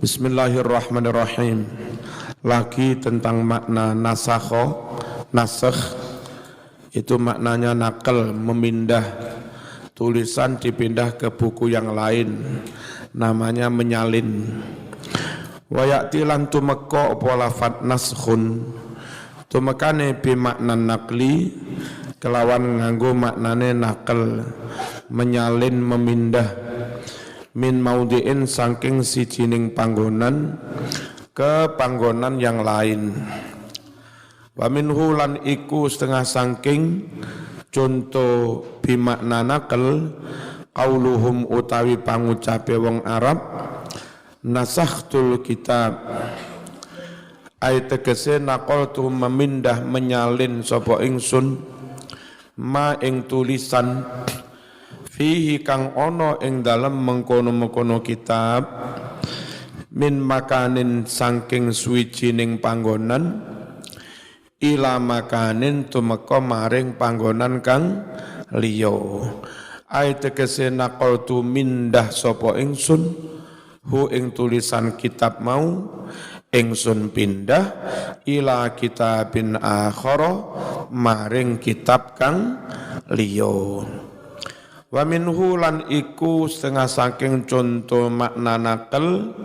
Bismillahirrahmanirrahim. Lagi tentang makna nasakho. Nasakh itu maknanya nakal, memindah tulisan dipindah ke buku yang lain, namanya menyalin. Wa ya'ti lan tumeka apa lafat naskhun, tumekane bi makna nakli kelawan nganggo maknane nakal, menyalin, memindah min maudhi'in saking sijining panggonan ke panggonan yang lain. Wa minhu lan iku setengah saking contoh bimakna nakal qauluhum utawi pangucape wong Arab nasakhtul kitab, ayat tegese naqaltu memindah menyalin sapa ingsun ma ing tulisan fihi kang ono ing dalem mengkono-mengkono kitab min makanin saking suwijining panggonan ila makanin tumeka maring panggonan kang liya. Ayat tegese naqaltu mindah sapa ingsun hu ing tulisan kitab mau ingsun pindah ila kitabin akhara maring kitab kang liya. Wa minhu lan iku setengah saking contoh makna nakal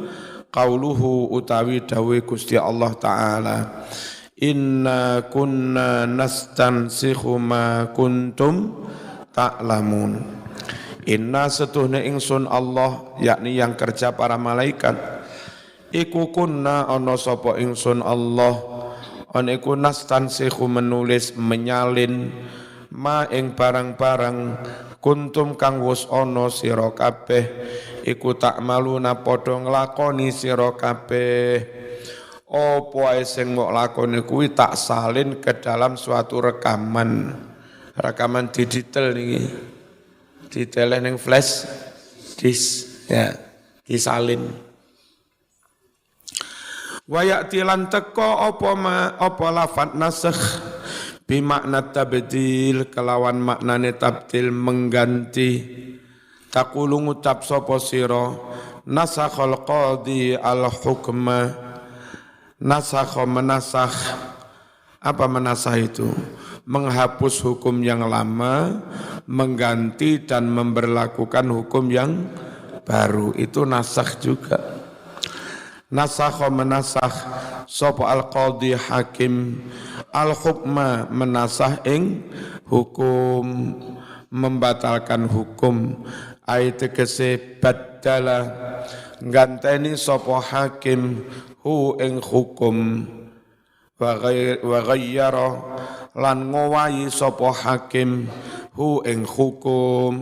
qauluhu utawi dawuh Gusti Allah Ta'ala inna kunna nastansikhu ma kuntum ta'lamun. Inna setuhne ingsun Allah, yakni yang kerja para malaikat, iku kunna ana sapa ingsun Allah on iku nastansikhu menulis menyalin ma ing barang-barang kuntum kang wis ana sira kabeh iku takmaluna padha nglakoni sira kabeh. Apa ae sing mbok lakoni kuwi tak salin ke dalam suatu rekaman digital niki, diteleh ning flash disk ya, disalin. Wa ya'ti lan teka apa lafat nasakh bimakna tabdil kelawan maknane tabdil mengganti. Taqulu ngucap sapa sira nasakhal qadi al hukma, nasakha menasakh. Apa menasakh itu? Menghapus hukum yang lama, mengganti dan memberlakukan hukum yang baru, itu nasakh juga. Nasakha menasakh sapa al qadi hakim al hukma menasah ing hukum, membatalkan hukum. Ayat tegese badala nganteni sapa hakim hu ing hukum wa ghayyara lan ngowahi sapa hakim hu ing hukum.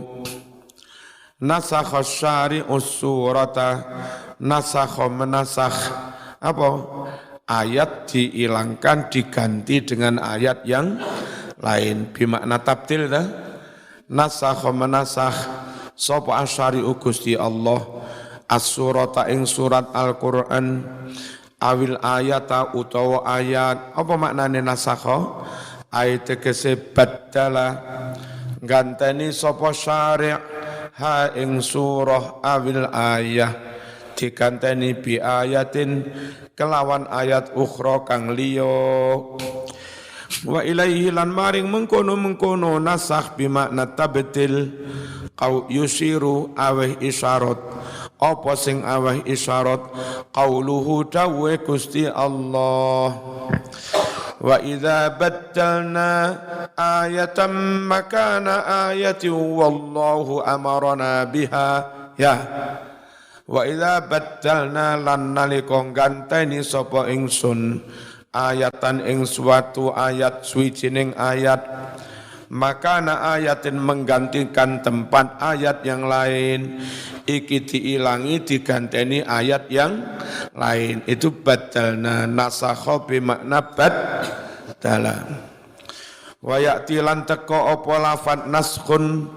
Nasakha syari'us surata, nasakha menasakh apa? Ayat dihilangkan diganti dengan ayat yang lain, bimakna tabdil dah. Nasakha menasakh sapa asyari'u Gusti Allah as-surata ing surat Al-Qur'an awil ayata utawa ayat. Apa maknane nasakha? Ayat tegese badala ganteni sapa syari' ha ing surah awil ayah diganteni bi ayatin kelawan ayat ukhra kang liya. Wa ilaihi lan maring mengkono nasakh bimakna tabdil qau yusiru aweh isyarat. Apa sing aweh isyarat? Qauluhu dawe Gusti Allah wa idza baddalna ayatan makana ayati wallahu amarna biha ya. Wa idza baddalna lan nalika ganteni sapa ingsun ayatan ing suatu ayat suwijining ayat makana ayatin menggantikan tempat ayat yang lain iki diilangi diganteni ayat yang lain, itu badalna. Nasakha bimakna badala. Wa ya'ti lan teka apa lafat naskhun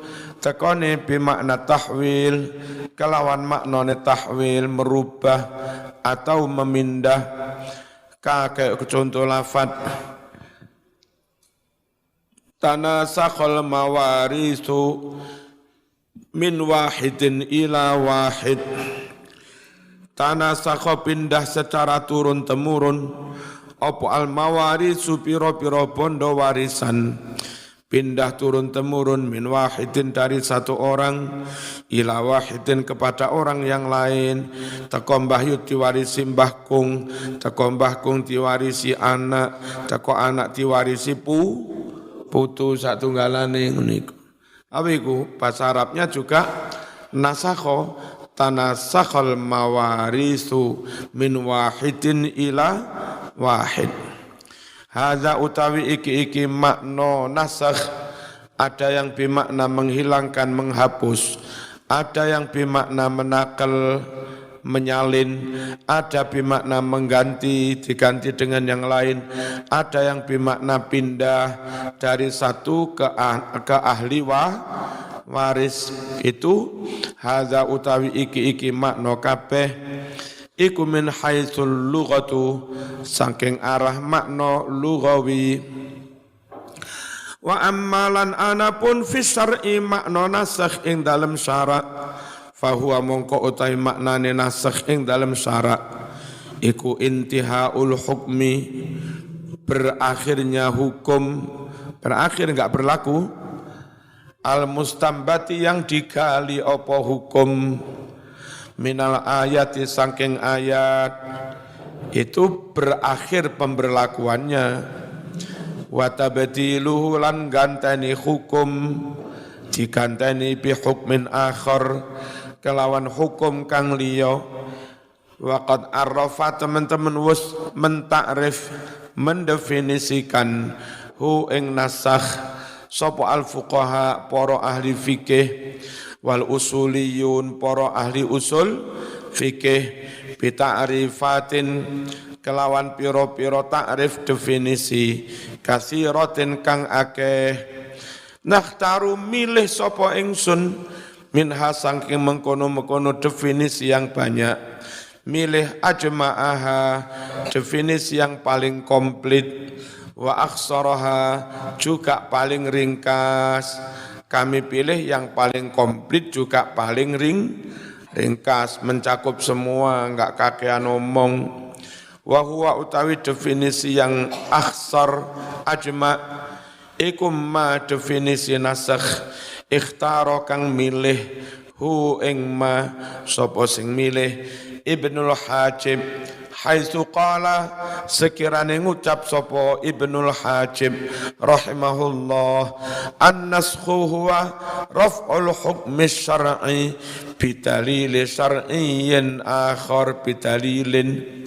tekone bimakna tahwil kelawan maknane tahwil merubah atau memindah. Kayak contoh lafat tanasakhal mawarisu min wahidin ila wahid, tanasakha pindah secara turun-temurun apa al-mawarisu piro-piro bondo warisan pindah turun-temurun min wahidin dari satu orang ila wahidin kepada orang yang lain. Teko Mbah Yud diwarisi Mbah Kung, teko Mbah Kung diwarisi anak, teko anak diwarisi putu satunggalane niku. Apa iku? Bahasa Arabnya juga nasakho, tanasakhal mawarisu min wahidin ila wahid. Hadza utawi iki makna nasakh, ada yang bermakna menghilangkan, menghapus, ada yang bermakna menakal, menyalin, ada bermakna mengganti, diganti dengan yang lain, ada yang bermakna pindah dari satu ke ahli waris. Itu hadza utawi iki makna kabeh iku min haitsul lughatu saking arah makna lughawi. Wa ammalan anapun fi syar'i makna nasakh ing dalem syarak fahuwa mongko utawi maknane nasakh ing dalem syarak iku intihaul hukmi, berakhirnya hukum, berakhir enggak berlaku, al mustambati yang digali apa hukum, minal ayati saking ayat itu berakhir pemberlakuannya, wa tabdiluhu lan ganteni hukum diganteni bi hukmin akhar kelawan hukum kang liya. Wa qad arrafa teman-teman wis mentakrif mendefinisikan hu ing nasakh sapa al fuqaha para ahli fikih wal usuliyun para ahli usul fikih bita'rifatin kelawan piro-piro ta'rif definisi kasiratin kang akeh. Nakhtaru milih sapa ingsun minha saking mengkono-mengkono definisi yang banyak, milih ajma'aha definisi yang paling komplit, wa akhsaraha juga paling ringkas. Kami pilih yang paling komplit juga paling ringkas, mencakup semua, enggak kakean omong. Wa huwa utawi definisi yang akhsar ajma ikum ma definisi nasakh ikhtaro kang milih hu ing ma sapa sing milih Ibnul Hajib haitsu qala sekirane ngucap sapa Ibnul Hajib rahimahullah an-naskhu huwa raf'ul hukmi syar'i bidalil syar'iyyin akhar bidalilin.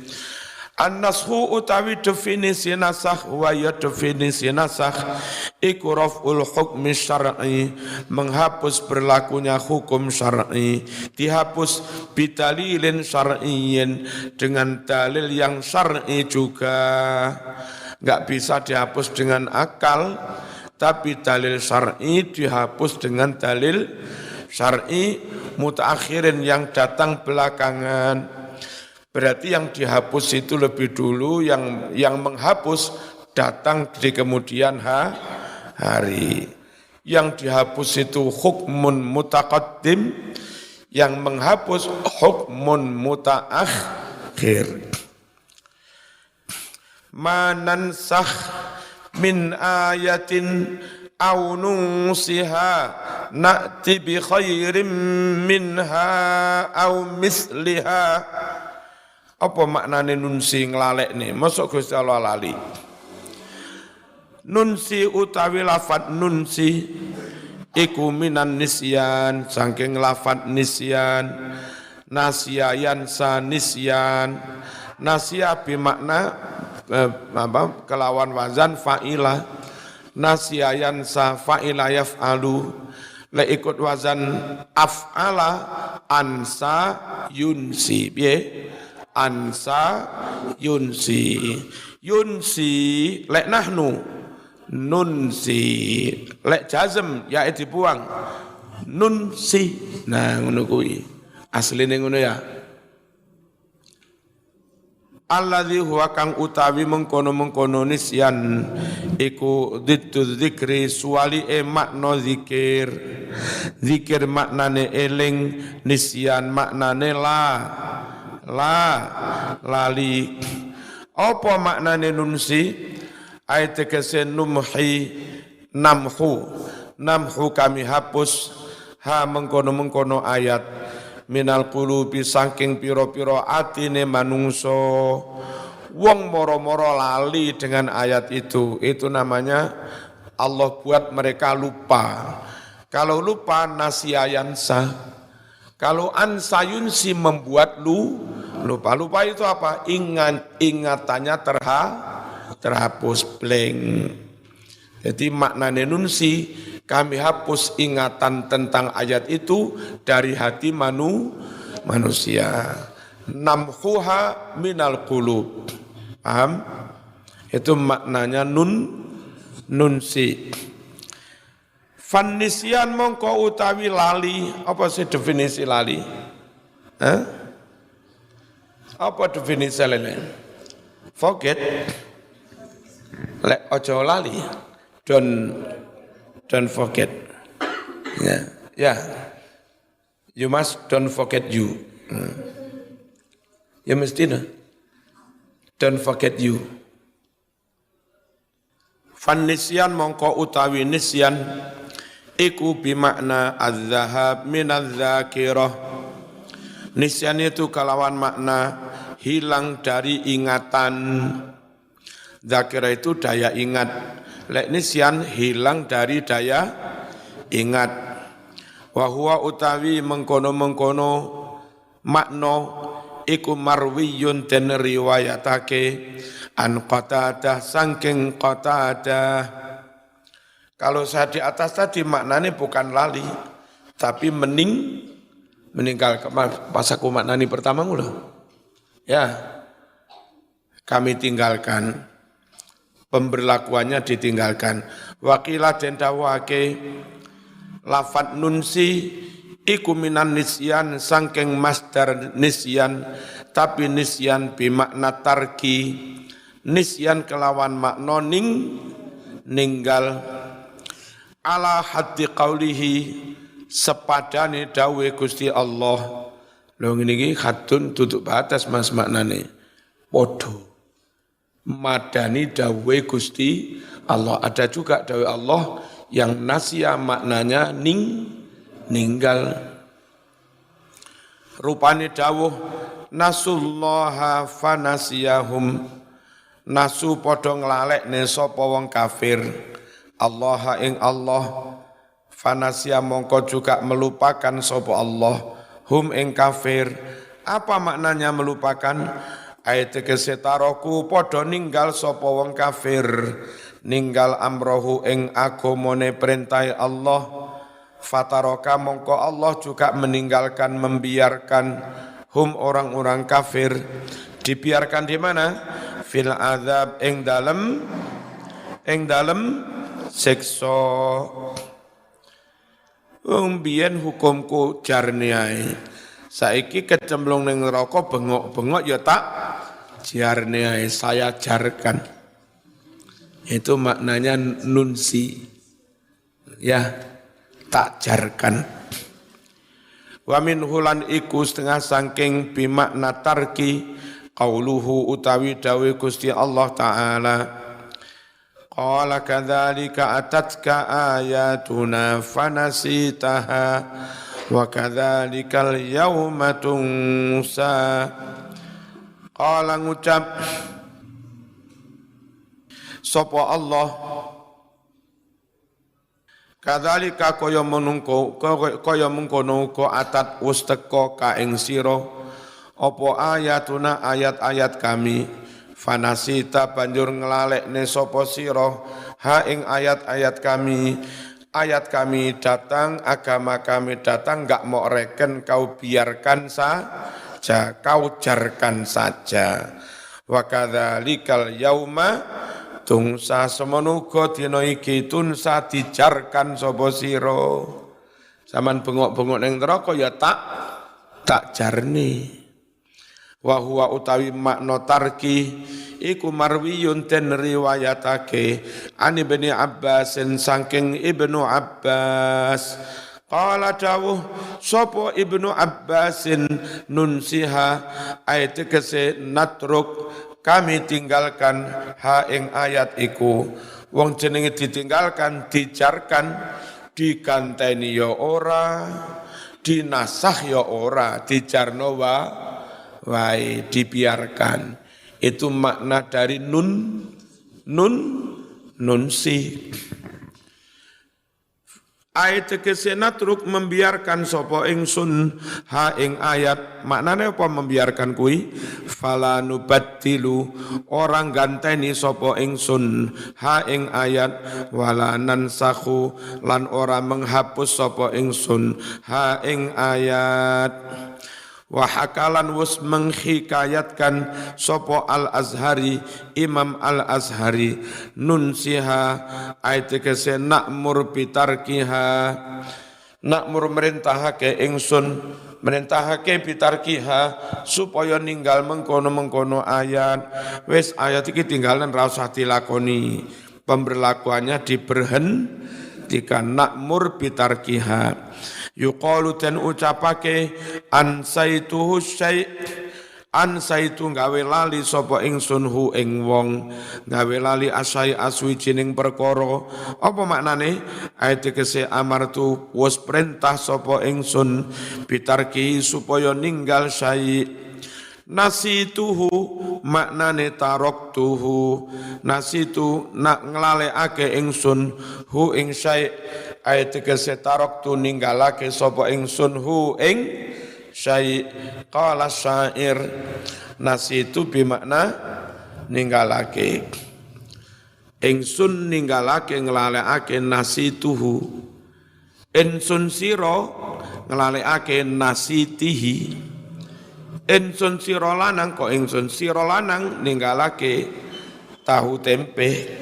An-naskhu utawi definisi nasakh wa ya definisi nasakh iku raf'ul hukmi syar'i menghapus berlakunya hukum syar'i, dihapus bidalilin syar'iyyin dengan dalil yang syar'i juga. Enggak bisa dihapus dengan akal, tapi dalil syar'i dihapus dengan dalil syar'i mutaakhirin yang datang belakangan. Berarti yang dihapus itu lebih dulu, yang menghapus datang di kemudian hari. Yang dihapus itu hukmun mutaqaddim, yang menghapus hukmun mutaakhir. Manansakh min ayatin aw nusiha na'ti bi khairin minha aw misliha. Apa maknane nunsi nglalekne? Mosok Gusti Allah lali. Nunsi utawi lafat nunsi iku minan nisyan saking lafat nisyan, nasyayan sa nisyan. Nasya bimakna kelawan wazan fa'ilah, nasyayan sa fa'ila yaf'alu. Le ikut wazan af'ala ansa yunsi piye? Ansa yunsi lek nahnu nunsi lek jazm ya dibuang nunsi. Nah ngono kuwi asline ngono ya. Alladzi huwa kang utawi mengkono-mengkono nisyan iku diddu dzikri suwali makna zikir. Zikir maknane eling, nisyan maknane lali. Apa maknane nunsi? Ayat tegese numhi namhu kami hapus ha mengkono ayat minal qulubi saking pira-pira atine manungso. Wong moro-moro lali dengan ayat itu namanya Allah buat mereka lupa. Kalau lupa nasiyayansa. Kalau ansayunsi membuat lupa. Lupa itu apa? Ingatannya terhapus blank. Jadi maknanya nunsi, kami hapus ingatan tentang ayat itu dari hati manusia. Namhuha minal qulub. Paham? Itu maknanya nunsi. Fannisyan mongko utawi lali. Apa sih definisi lali? Apa definisi lali? Forget. Lek ojo lali. Don't forget. Ya. You must don't forget you. Ya mesti don't forget you. Fannisyan mongko utawi nisyan iku bimakna az-zahab min az-zakirah. Nisyan itu kalawan makna hilang dari ingatan. Zakirah itu daya ingat. Lek nisyan hilang dari daya ingat. Wa huwa utawi mengkono-mengkono makna iku marwiyun den riwayatake an Qatadah saking Qatadah. Kalau saya di atas tadi maknanya bukan lali, tapi meninggal. Pas aku maknani pertama loh. Ya, kami tinggalkan, pemberlakuannya ditinggalkan. Wakilah den dawake lafat nunsi iku minan nisyan saking masdar nisyan, tapi nisyan bimakna tarki, nisyan kelawan makna ninggal. Ala haddi qaulihi sepadane dawe Gusti Allah. Lho ngene iki hadun tutup batas mas maknane. Podo. Madani dawe Gusti Allah. Ada juga dawe Allah yang nasya maknanya ninggal. Rupane dawuh nasullaha fanasiyahum. Nasu padha nglalekne sapa wong kafir. Allah ing Allah fanasya mongko juga melupakan sapa Allah hum ing kafir. Apa maknanya melupakan? Ayat kesetaroku padha ninggal sapa wong kafir, ninggal amrohu ing agamane perintah Allah. Fataroka mongko Allah juga meninggalkan, membiarkan hum orang-orang kafir. Dibiarkan di mana? Fil azab ing dalem siksa. Wong biyen hukumku jarne ae. Saiki kecemplung ning neraka bengok-bengok ya tak jarne ae, saya jarkan. Itu maknanya nunsi. Ya, tak jarkan. Wa min hulan iku setengah saking bimakna tarki qauluhu utawi dawe Gusti Allah taala. Qala kadzalika atatka ayatuna fanasitaha wa kadzalikal yauma tunsa. Qala ngucap sapa Allah kadzalika kaya mengkono atat usteka ka ing sira apa ayatuna ayat-ayat kami. Fanasita banjur nglalekne sapa sira ha ing ayat-ayat kami. Ayat kami datang, agama kami datang, enggak mau reken kau biarkan saja, kau jarkan saja. Wa kadzalikal yauma tungsa semono uga dina iki tunsa dijarkan sapa sira. Saman bengok-bengok ning neraka ya tak jarne. Wa huwa utawi makna tarki iku marwiyun ten riwayatake ani Ibnu Abbas saking Ibnu Abbas Qala dawuh sapa Ibnu Abbasin nunsiha ayat tegese natruk kami tinggalkan ha ing ayat iku wong jenenge ditinggalkan dijarkan diganteni ya ora dinasah ya ora dijarno wae dibiarkan itu makna dari nunsi ayat tegese natruk membiarkan sapa ingsun ha ing ayat maknane apa membiarkan kuwi fala nubattilu orang ganteni sapa ingsun ha ing ayat wala nansakhu lan ora menghapus sapa ingsun ha ing ayat wa hakalan wus menghikayatkan sopo al-Azhari Imam al-Azhari nunsiha ayat kese nakmur bitarkiha nakmur merintahake ingsun merintahake bitarkiha supaya ninggal mengkono-mengkono ayat wis ayat iki tinggalan ra usah dilakoni pemberlakuannya diberhentikan nakmur bitarkiha yuqalu dan ucapake ansaitu syai' ansaitu gawe lali sapa ingsun hu ing wong gawe lali asai aswijining perkara apa maknane ayat kese amartu wis perintah sapa ingsun bitarki supaya ninggal syai' nasituhu maknane taraktuhu nasitu nak nglalekake ingsun hu ing syai' ayat tegese taraktu ninggalake sapa ingsun hu ing syai' qala syair nasitu bimakna ninggalake ingsun ninggalake nglalekake nasituhu ingsun sira nglalekake nasitihi ingsun sira lanang kok ingsun sira lanang ninggalake tahu tempe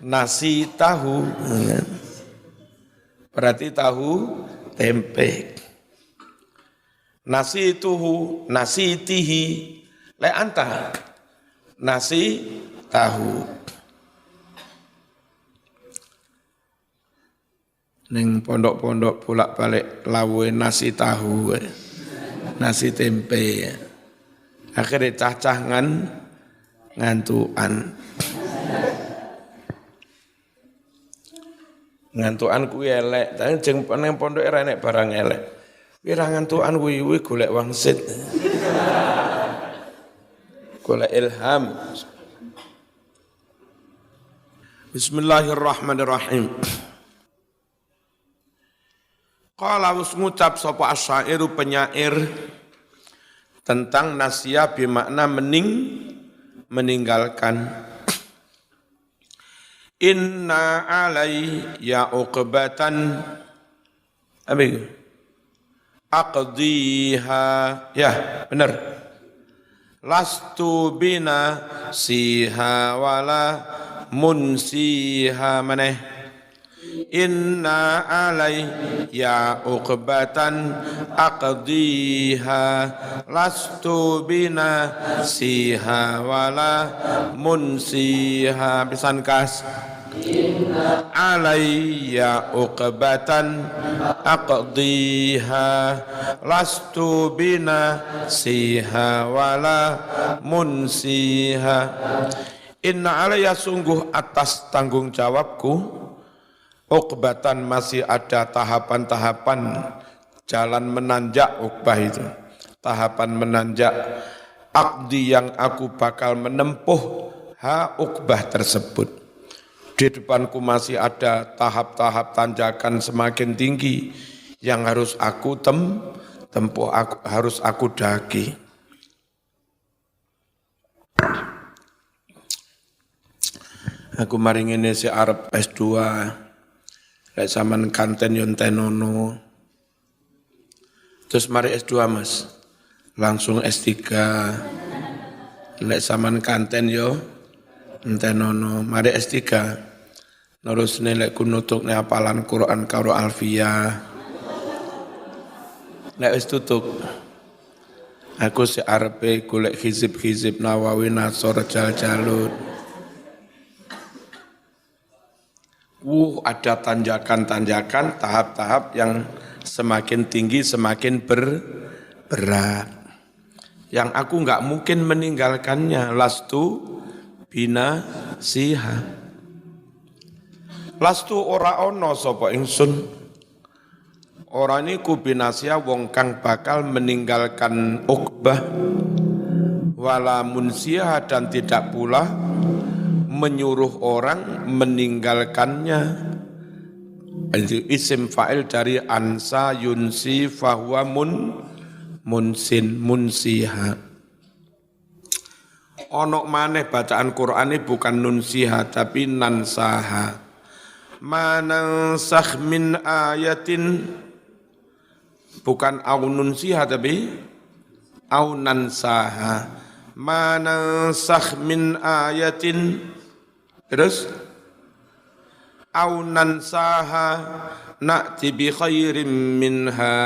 nasi tahu berarti tahu tempe nasi tuhu nasi tihi le anta nasi tahu ning pondok-pondok bolak-balik lawe nasi tahu nasi tempe akhirnya cacah ngantuan kuwi elek tapi jeng nang pondok era enek barang elek ora ngantuan kuwi golek wangsit golek ilham Bismillahirrahmanirrahim Qala wis ngucap sapa asyairu penyair tentang nasia bermakna meninggalkan inna alai ya uqbatan abi aqdiha ya benar lastu bina siha wala munsiha maneh inna alai ya uqbatan aqdiha lastu bina siha wala munsiha pisan kas alai ya uqbatan aqdiha lastu bina siha wala munsiha inna alaya sungguh atas tanggung jawabku uqbatan masih ada tahapan-tahapan jalan menanjak uqbah itu. Tahapan menanjak aqdi yang aku bakal menempuh ha uqbah tersebut. Di depanku masih ada tahap-tahap tanjakan semakin tinggi yang harus aku tempuh, harus aku daki. Aku maring ini si Arab S2 lek sampean kanten yo tenono. Terus mari S2 Mas. Langsung S3. Lek sampean kanten yo tenono, mari S3. Nerusne lek kunutukne hafalan Quran karo Alfiyah. Lek wis tutuk. Aku si arepe golek hizib-hizib Nawawi Nasor Jaljalut. Ada tanjakan-tanjakan, tahap-tahap yang semakin tinggi, semakin berat. Yang aku enggak mungkin meninggalkannya, lastu bina siha. Lastu ora ono sapa ingsun. Ora niku binasia wong kang bakal meninggalkan Uqbah wala munsiha dan tidak pula menyuruh orang meninggalkannya. Itu isim fa'il dari ansa yunsi fahuwa munsiha. Ono maneh bacaan Qur'an ini bukan nunsiha tapi nansaha. Manansakh min ayatin, bukan au nunsiha tapi au nansaha. Manansakh min ayatin, terus au nansaha na'ti bi khairin minha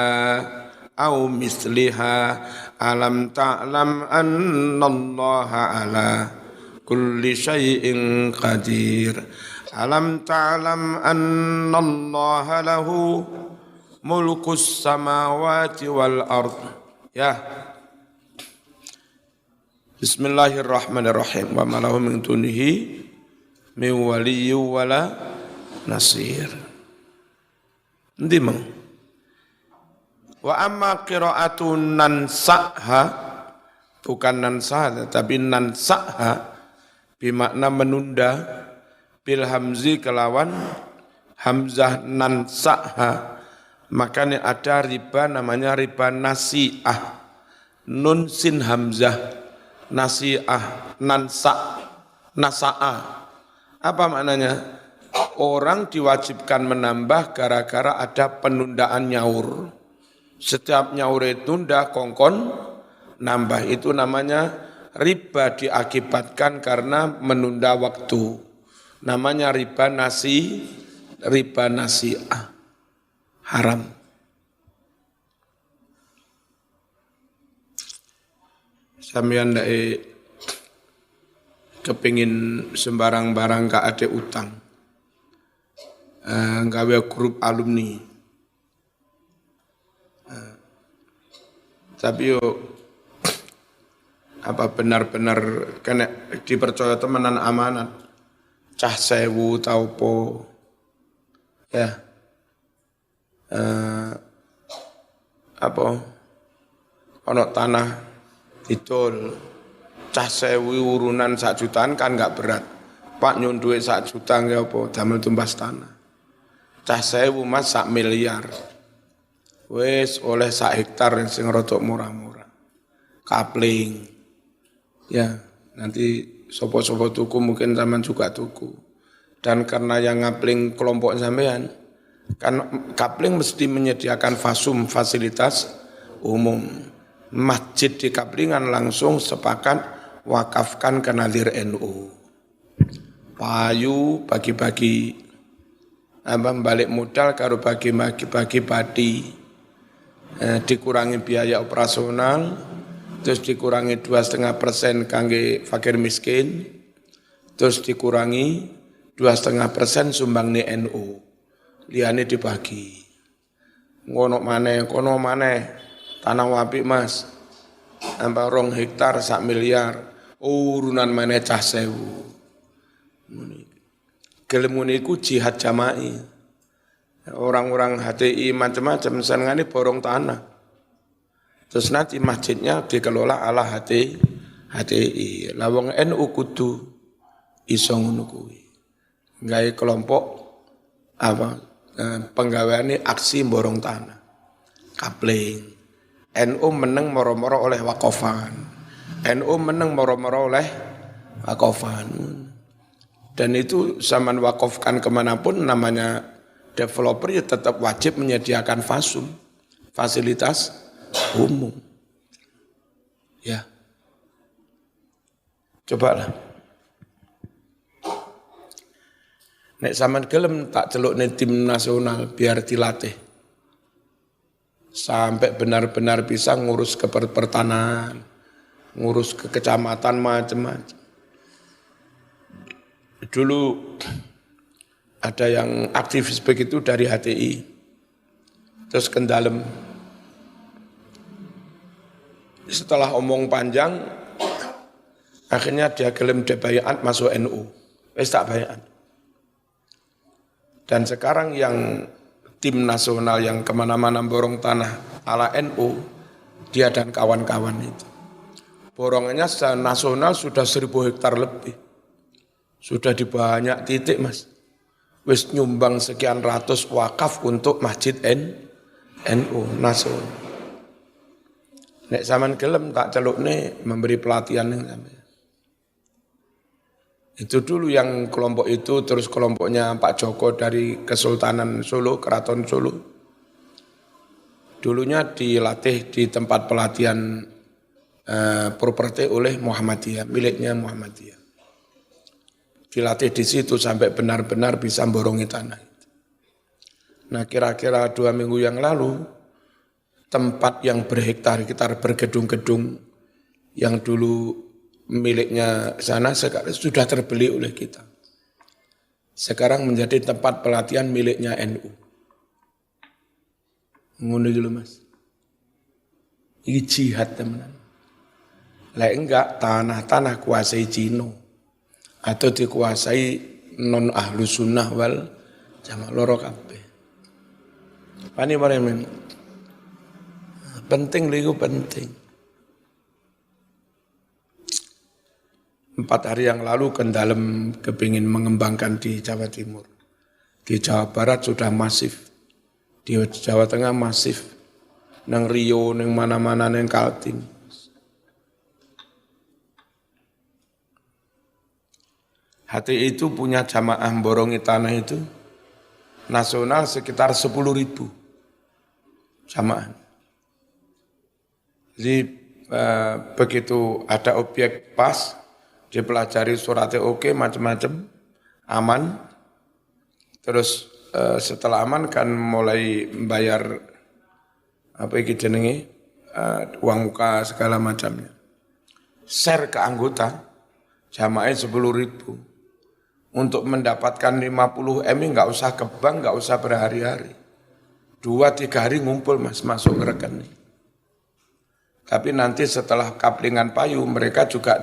au misliha alam ta'lam annallaha ala kulli syai'in qadir. Alam ta'lam annallaha lahu mulkus samawati wal ard. Ya. Bismillahirrahmanirrahim. Wa ma lahum min dunihi min waliyyin wala nasir. Endi mang? Wa amma qira'atun nansa'ha, bukan nansa'ha tapi nansa'ha bermakna menunda, bil hamzi kelawan hamzah nansa'ha. Makanya ada riba namanya riba nasi'ah. Nun sin hamzah, nasi'ah, nasa'a. Apa maknanya? Orang diwajibkan menambah gara-gara ada penundaan nyaur. Setiap nyaur itu ndak kongkon nambah, itu namanya riba diakibatkan karena menunda waktu. Namanya riba nasi'ah. Haram. Sampeyan ndak kepingin sembarang barang gak ada utang. Gawe grup alumni. Tapi yo apa benar-benar kena dipercaya temenan amanat. Cah sewu tau po. Ya. Apa ono tanah didol cah sewu urunan 1 jutaan kan enggak berat. Pak nyun duit 1 juta nggih apa damel tumbas tanah. Cah sewu mas 1 miliar. Wes oleh 1 hektar sing rodok murah-murah. Kapling. Ya, nanti sopo-sopo tuku mungkin zaman juga tuku. Dan karena yang ngapling kelompok sampean, kan kapling mesti menyediakan fasilitas umum. Masjid di Kaplingan langsung sepakat wakafkan ke Nadir NU. Payu bagi-bagi balik modal karo bagi-bagi padi. Dikurangi biaya operasional, terus dikurangi 2,5% kangge fakir miskin, terus dikurangi 2,5% sumbang ni NU. Liane dibagi. Ngono maneh, kono maneh. Tanah wapik mas. 2 hektar 1 miliar. Urunan maneh cah sewu. Gelem iku jihad jama'i. Orang-orang HTI macam-macam senengane borong tanah. Terus nanti masjidnya dikelola ala HTI. Lawang NU kudu iso ngono kuwi. Gawe kelompok penggaweane aksi borong tanah. Kapling. NU meneng moro-moro oleh wakofan. NU meneng moro-moro oleh wakofan. Dan itu zaman wakofkan kemanapun namanya developer ya tetap wajib menyediakan fasilitas umum. Ya. Cobalah. Nek sampean gelem tak celukne tim nasional biar dilatih. Sampai benar-benar bisa ngurus ke pertanahan, ngurus ke kecamatan macam-macam. Dulu Ada yang aktivis begitu dari HTI. Terus kendalem. Setelah omong panjang, akhirnya dia gelem bayat masuk NU. Wis tak bayat. Dan sekarang yang tim nasional yang kemana-mana borong tanah ala NU, dia dan kawan-kawan itu. Borongannya secara nasional sudah 1.000 hektar lebih. Sudah di banyak titik, Mas. Wis nyumbang sekian ratus wakaf untuk masjid NU nasional. Nek zaman gelem tak celukne memberi pelatihan yang sampai. Itu dulu yang kelompok itu, terus kelompoknya Pak Joko dari Kesultanan Solo, Keraton Solo. Dulunya dilatih di tempat pelatihan properti oleh Muhammadiyah, miliknya Muhammadiyah. Dilatih di situ sampai benar-benar bisa borongi tanah. Nah kira-kira 2 minggu yang lalu, tempat yang berhektar-hektar bergedung-gedung yang dulu miliknya sana sekarang sudah terbeli oleh kita. Sekarang menjadi tempat pelatihan miliknya NU. Ngono iki lho Mas. Iki jihad teman. Lah enggak tanah-tanah kuasai Cina atau dikuasai non ahlu sunnah wal jamaah loro kabeh. Pani men. Penting liku penting. 4 hari yang lalu kendalem kepingin mengembangkan di Jawa Timur. Di Jawa Barat sudah masif. Di Jawa Tengah masif. Nang Rio, nang mana-mana, nang Kaltim. HTI itu punya jamaah borongi tanah itu nasional sekitar 10.000 jamaah. Jadi begitu ada objek pas, dipelajari suratnya oke, macam-macam, aman. Terus setelah aman kan mulai membayar uang muka segala macamnya. Share ke anggota, jamaahnya 10.000. Untuk mendapatkan 50 M nggak usah ke bank, nggak usah berhari-hari. 2-3 hari ngumpul Mas, masuk ke rekening. Tapi nanti setelah kaplingan payu mereka juga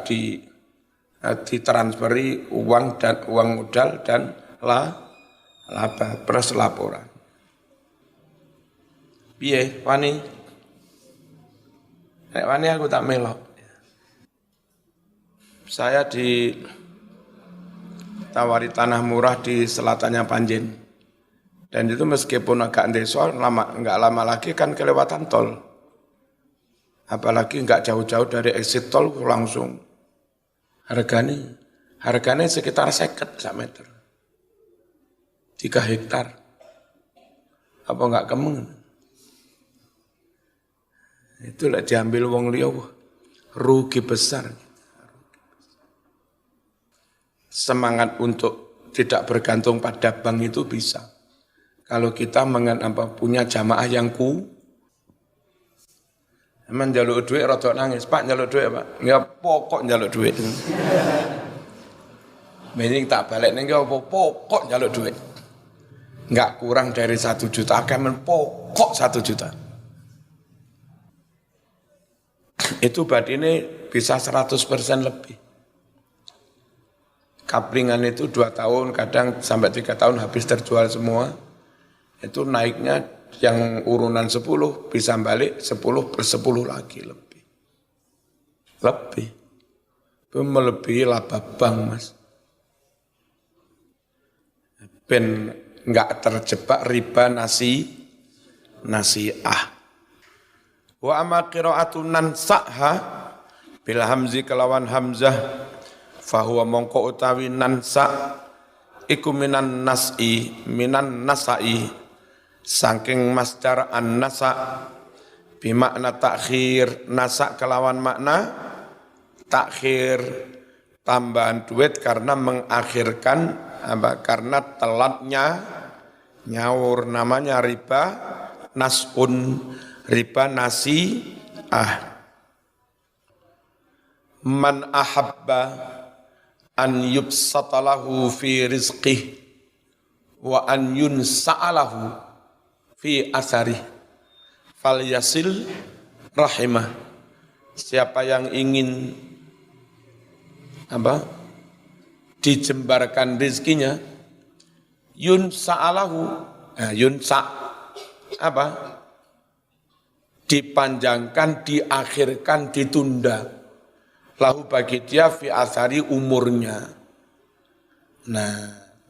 ditransferi uang modal dan laba plus laporan. Piye wani? Nek wani aku tak melok. Saya ditawari tanah murah di selatannya Panjen. Dan itu meskipun agak desa, enggak lama lagi kan kelewatan tol. Apalagi enggak jauh-jauh dari exit tol langsung. Harganya sekitar 50 sak meter. 3 hektar. Apa enggak kemeng? Itulah diambil wong liya, rugi besar. Semangat untuk tidak bergantung pada bank itu bisa. Kalau kita punya jamaah yang emang njaluk duit rada nangis, Pak njaluk duit Pak. Ya pokok njaluk duit. Mending tak balik ning pokok njaluk duit. Enggak kurang dari 1 juta, akan pokok 1 juta. Itu badine bisa 100% lebih. Kaplingan itu 2 tahun, kadang sampai 3 tahun habis terjual semua. Itu naiknya yang urunan 10 bisa balik 10/10 lagi lebih. Itu melebihi laba bank Mas. Ben enggak terjebak riba nasi'ah. Wa amma qira'atun nansa'ha bil hamzi kelawan hamzah fahuwa mongko utawi nansa iku minan nasa'i saking masdar an-nasa bimakna takhir, nasa kelawan makna takhir, tambahan duit karena mengakhirkan karena telatnya nyaur, namanya riba nasun, riba nasi'ah. Man ahabba an yubsatalahu fi rizqih wa an yunsa'alahu fi asari falyasil rahimah. Siapa yang ingin dijembarkan rezekinya, yunsa'alahu, dipanjangkan, diakhirkan, ditunda. Lahu bagi dia fi asari umurnya. Nah,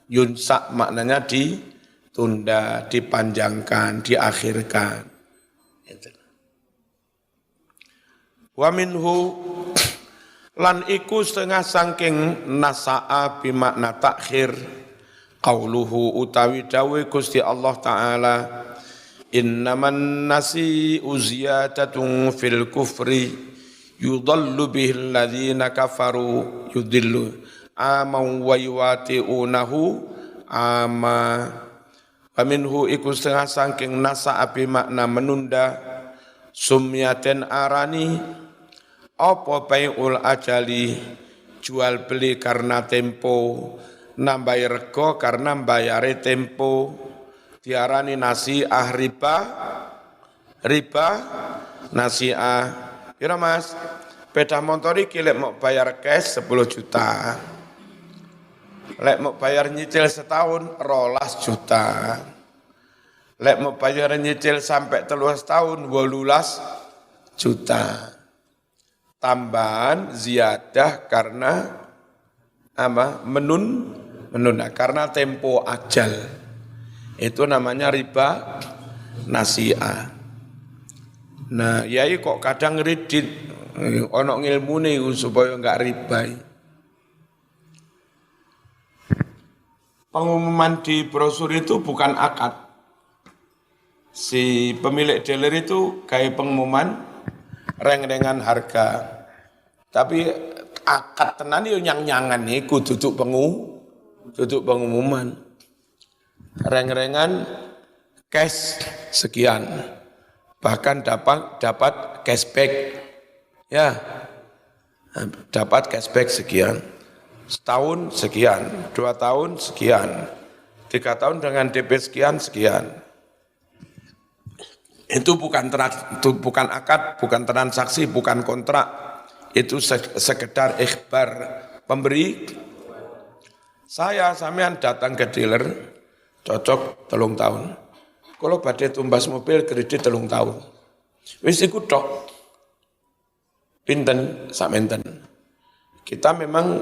yunsa maknanya ditunda, dipanjangkan, diakhirkan. Wa minhu lan iku setengah sangking nasa'a bimakna takhir qauluhu utawi dawe Gusti Allah Ta'ala innaman nasi'u ziyadatun fil kufri yudallu bihil ladhina kafaru yudillu aman wa yuwati'unahu ama wa minhu iku setengah sangking nasa'a bimakna menunda sumyaten arani apa bai'ul ajali jual beli karena tempo nambah rego karena bayare tempo diarani nasi'ah riba nasi'ah. Kira Mas, sepeda motor iki lek mau bayar cash 10 juta. Lek mau bayar nyicil setahun 12 juta. Lek mau bayar nyicil sampai 3 tahun 18 juta. Tambahan ziyadah karena menunda karena tempo ajal. Itu namanya riba nasi'ah. Nah, yai kok kadang ngridit ono ngilmune supaya enggak riba. Pengumuman di brosur itu bukan akad. Si pemilik dealer itu kayak pengumuman reng-rengan harga. Tapi akad tenan yo nyang-nyangan niku duduk pengumuman. Reng-rengan cash sekian. Bahkan dapat cashback. Ya. Dapat cashback sekian. Setahun sekian, 2 tahun sekian. 3 tahun dengan DP sekian. Itu bukan akad, bukan transaksi, bukan kontrak. Itu sekedar ikhbar, pemberi. Sampean datang ke dealer, cocok 3 tahun. Kalau badhe tumbas mobil kredit 3 tahun. Wis iku tok. Pinten sakmenten. Kita memang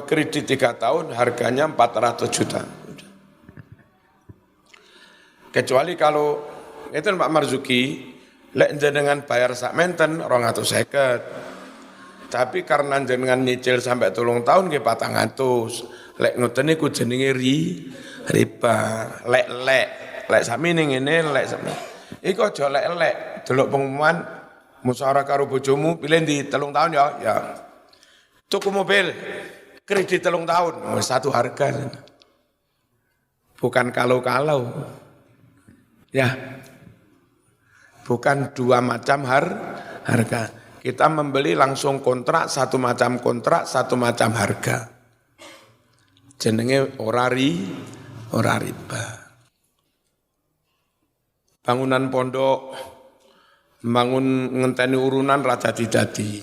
kredit 3 tahun harganya 400 juta. Kecuali kalau itu Pak Marzuki, lek jenengan bayar sakmenten 250. Tapi karena jenengan nyicil sampai 3 tahun nggih 400. Lek ngoten niku jenenge riba. Lek sakmene ngene lek sakmene. Iku aja lek delok pengumuman musyawarah karo bojomu pilih di 3 tahun ya. Tuku mobil kredit 3 tahun, satu harga. Bukan kalau-kalau. Ya. Bukan 2 macam harga. Kita membeli langsung kontrak, 1 macam kontrak, 1 macam harga. Jenenge ora riba. Bangunan pondok, bangun ngenteni urunan raja didadi.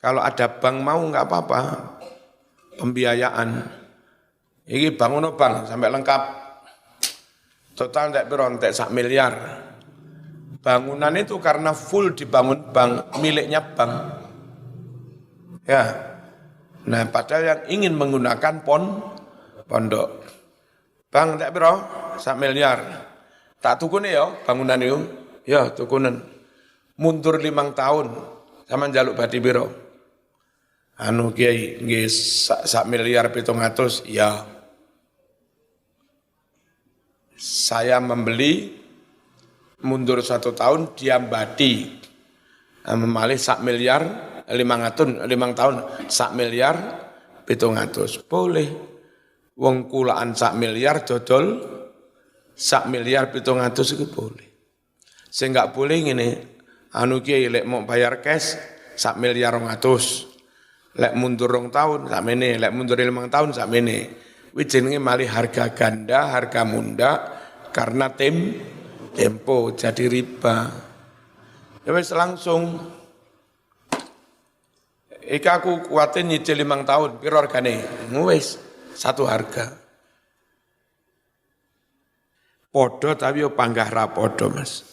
Kalau ada bank mau enggak apa-apa. Pembiayaan. Ini bangun bang sampai lengkap. Total entek piro entek 1 miliar. Bangunan itu karena full dibangun bank, miliknya bank. Ya. Nah, padahal yang ingin menggunakan pondok. Bang entek piro? 1 miliar. Tak tukune ya bangunan itu. Ya, tukunen. Mundur 5 tahun sama njaluk badi piro? Kiai nggih 1 miliar 700 ya. Saya membeli mundur 1 tahun dia badi memalih 1 miliar 500 5 tahun 1 miliar 700 boleh. Wong kulaan 1 miliar dodol 1 miliar 700 itu boleh. Sing enggak boleh ngene, kiai lek mau bayar cash 1 miliar 200. Lek mundur 2 tahun sakmene, lek mundur 5 tahun sakmene. jenenge malih harga ganda, harga munda karena tempo jadi riba. Ya wis langsung. Iki aku kuatin nyicil 5 tahun, piro regane? Wis satu harga. Podo tapi yo panggah ra podo, Mas.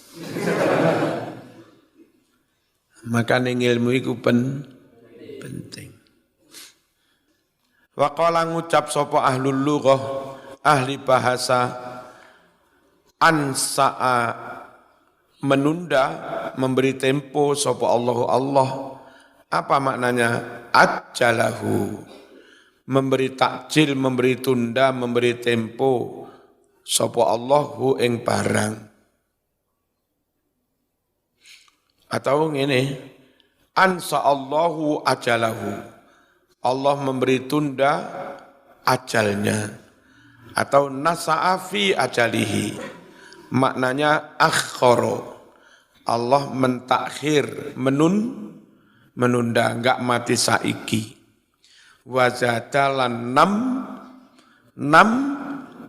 Makane ilmu iku penting. Wa qala ngucap sapa ahlul lughah, ahli bahasa, ansa'a menunda, memberi tempo sapa Allah. Apa maknanya? Ajjalahu, memberi takjil, memberi tunda, memberi tempo sapa Allahu ing barang. Atau ngene, ansa Allahu ajalahu, Allah memberi tunda ajalnya. Atau nasa'a fi ajalihi, maknanya akhara, Allah mentakhir, menunda, enggak mati saiki. Wazadalan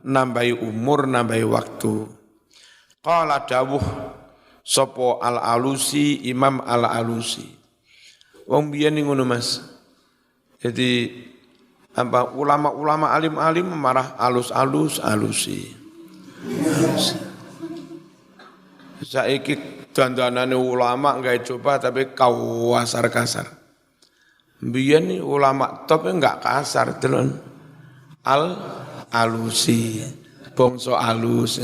nambahi umur, nambahi waktu. Qala dawuh sapa Al-Alusi, Imam Al-Alusi. Wong biyen ngono Mas. Jadi ulama-ulama alim-alim marah alusi. Saiki dandanane ulama enggak coba tapi kasar. Biyen nih ulama top enggak kasar, delon. Alusi, bangsa alus.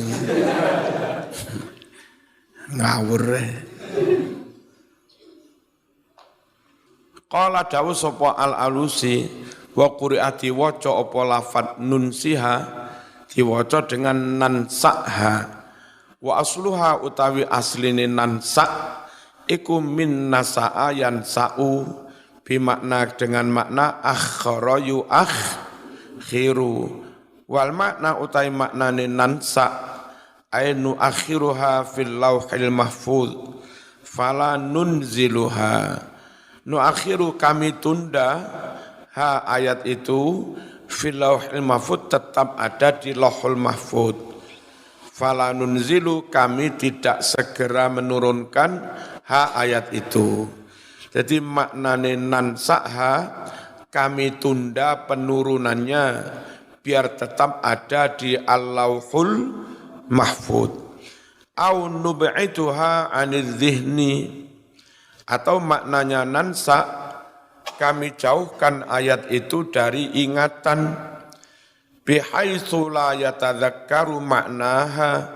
Ngawur. Qala dawu sapa Al-Alusi wa quri'ati waca apa lafat nunsiha diwaca dengan nansa'ha. Wa asluha utawi asline nansa iku min nasa'a yansa'u bimakna dengan makna akhara yu akhiru wal makna utawi maknane nansa ainu akhiruha fil lauhil mahfuz fala nunziluha nu akhiru kami tunda ha ayat itu fil lauhil mahfuz tetap ada di lauhul mahfuz. Fala nunzilu kami tidak segera menurunkan ha ayat itu. Jadi maknane nansa'ha kami tunda penurunannya biar tetap ada di al-lauhul mahfuz. Au nub'ituha 'anil dhihni atau maknanya nansa kami jauhkan ayat itu dari ingatan. Bihaitsu la yatadzakkaru maknaha